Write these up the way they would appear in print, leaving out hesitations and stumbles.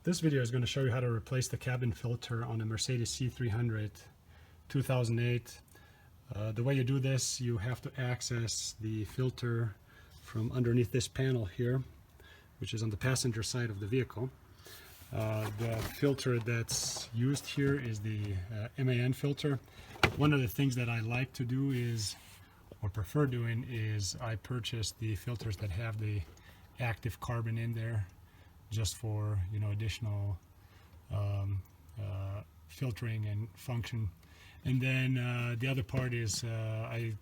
This video is going to show you how to replace the cabin filter on a Mercedes C300 2008. The way you do this, you have to access the filter from underneath this panel here, which is on the passenger side of the vehicle. The filter that's used here is the MAN filter. One of the things that I like to do is, or prefer doing, is I purchase the filters that have the active carbon in there, just for, you know, additional filtering and function. And then the other part is I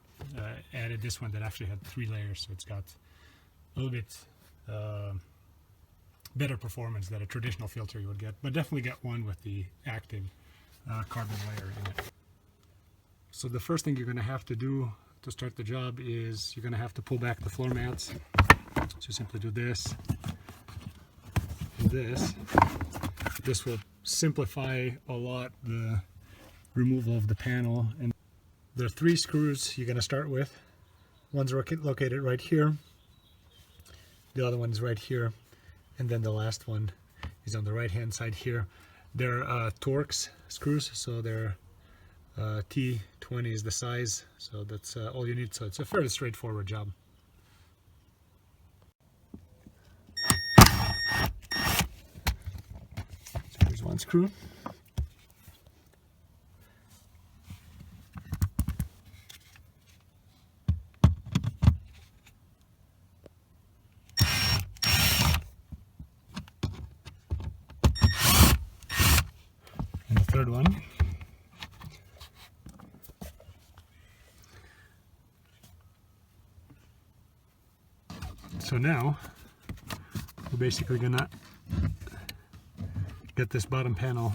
added this one that actually had 3 layers, so it's got a little bit better performance than a traditional filter you would get, but definitely get one with the active carbon layer in it. So the first thing you're going to have to do to start the job is you're going to have to pull back the floor mats. So simply do this and this. This will simplify a lot the removal of the panel. And there are 3 screws you're going to start with. One's located right here, the other one's right here, and then the last one is on the right hand side here. They're Torx screws, so they're T20 is the size, so that's all you need. So it's a fairly straightforward job. So here's one screw. And the third one. So now we're basically gonna get this bottom panel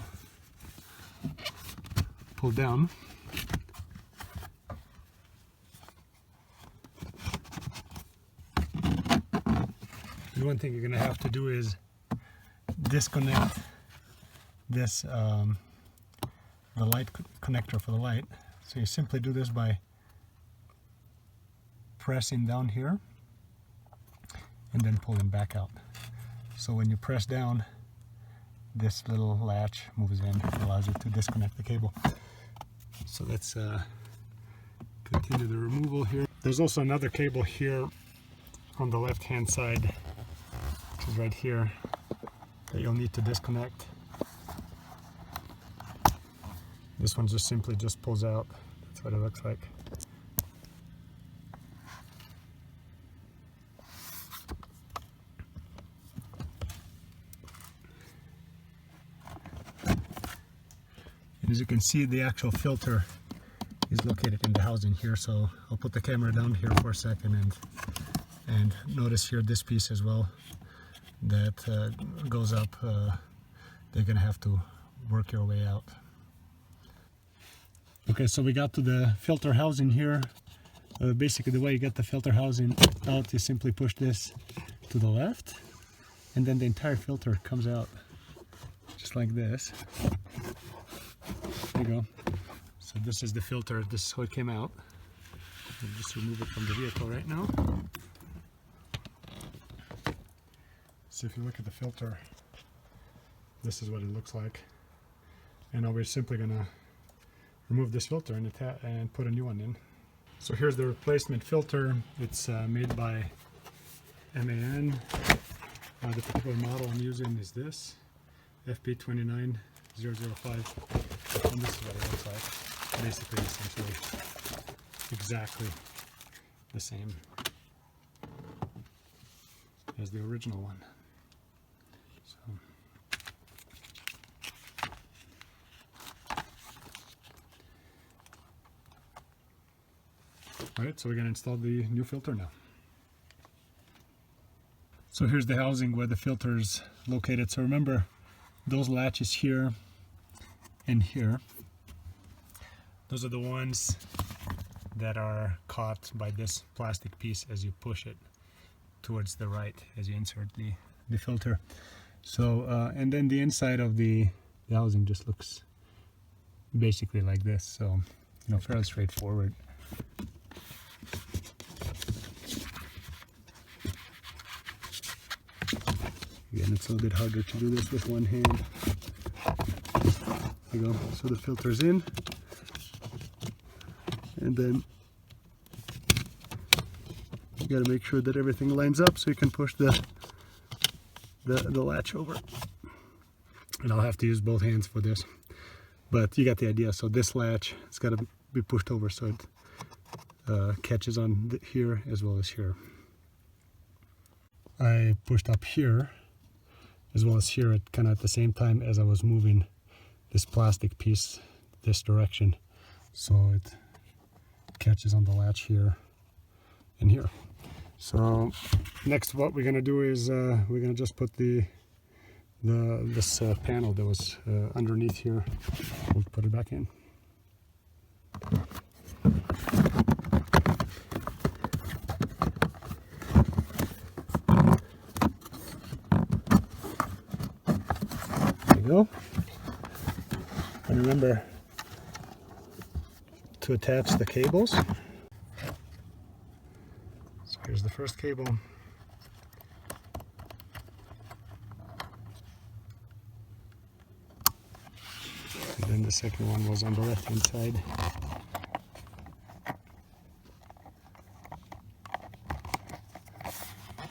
pulled down. And one thing you're gonna have to do is disconnect this the light connector for the light. So you simply do this by pressing down here and then pulling back out. So when you press down, this little latch moves in and allows you to disconnect the cable. So let's continue the removal here. There's also another cable here on the left hand side, which is right here, that you'll need to disconnect. This one just simply pulls out. That's what it looks like. And as you can see, the actual filter is located in the housing here, so I'll put the camera down here for a second and notice here this piece as well that goes up. They're gonna have to work your way out. Okay, so we got to the filter housing here. Basically the way you get the filter housing out is simply push this to the left, and then the entire filter comes out just like this. There you go. So this is the filter. This is how it came out. I'll just remove it from the vehicle right now. So if you look at the filter, this is what it looks like. And now we're simply gonna remove this filter and put a new one in. So here's the replacement filter. It's made by MAN. The particular model I'm using is this FP29005. And this is what it looks like. Basically, essentially, exactly the same as the original one. So, alright, so we're going to install the new filter now. So here's the housing where the filter is located. So remember, those latches here and here, those are the ones that are caught by this plastic piece as you push it towards the right as you insert the filter. So and then the inside of the housing just looks basically like this, so, you know, fairly straightforward. Yeah. Again, it's a little bit harder to do this with one hand. There you go. So the filter's in, and then you got to make sure that everything lines up so you can push the latch over. And I'll have to use both hands for this, but you got the idea. So this latch, it's got to be pushed over so it catches on here as well as here. I pushed up here as well as here at kind of at the same time as I was moving this plastic piece this direction, so it catches on the latch here and here. So next what we're gonna do is we're gonna just put this panel that was underneath here, we'll put it back in. There you go. And remember to attach the cables. So here's the first cable. And then the second one was on the left hand side.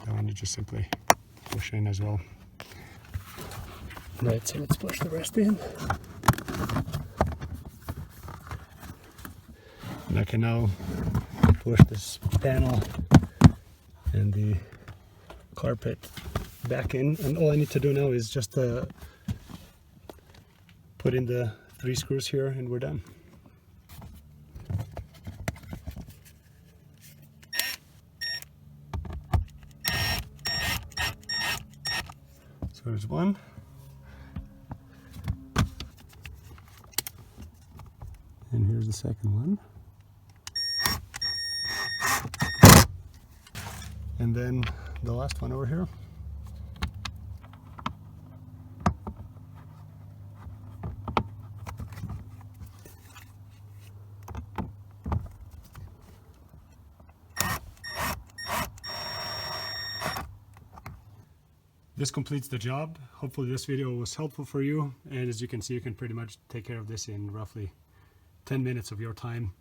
That one you just simply push in as well. Right, so let's push the rest in. And I can now push this panel and the carpet back in, and all I need to do now is just put in the 3 screws here and we're done. So there's one. And here's the second one. And then the last one over here. This completes the job. Hopefully this video was helpful for you, and as you can see, you can pretty much take care of this in roughly 10 minutes of your time.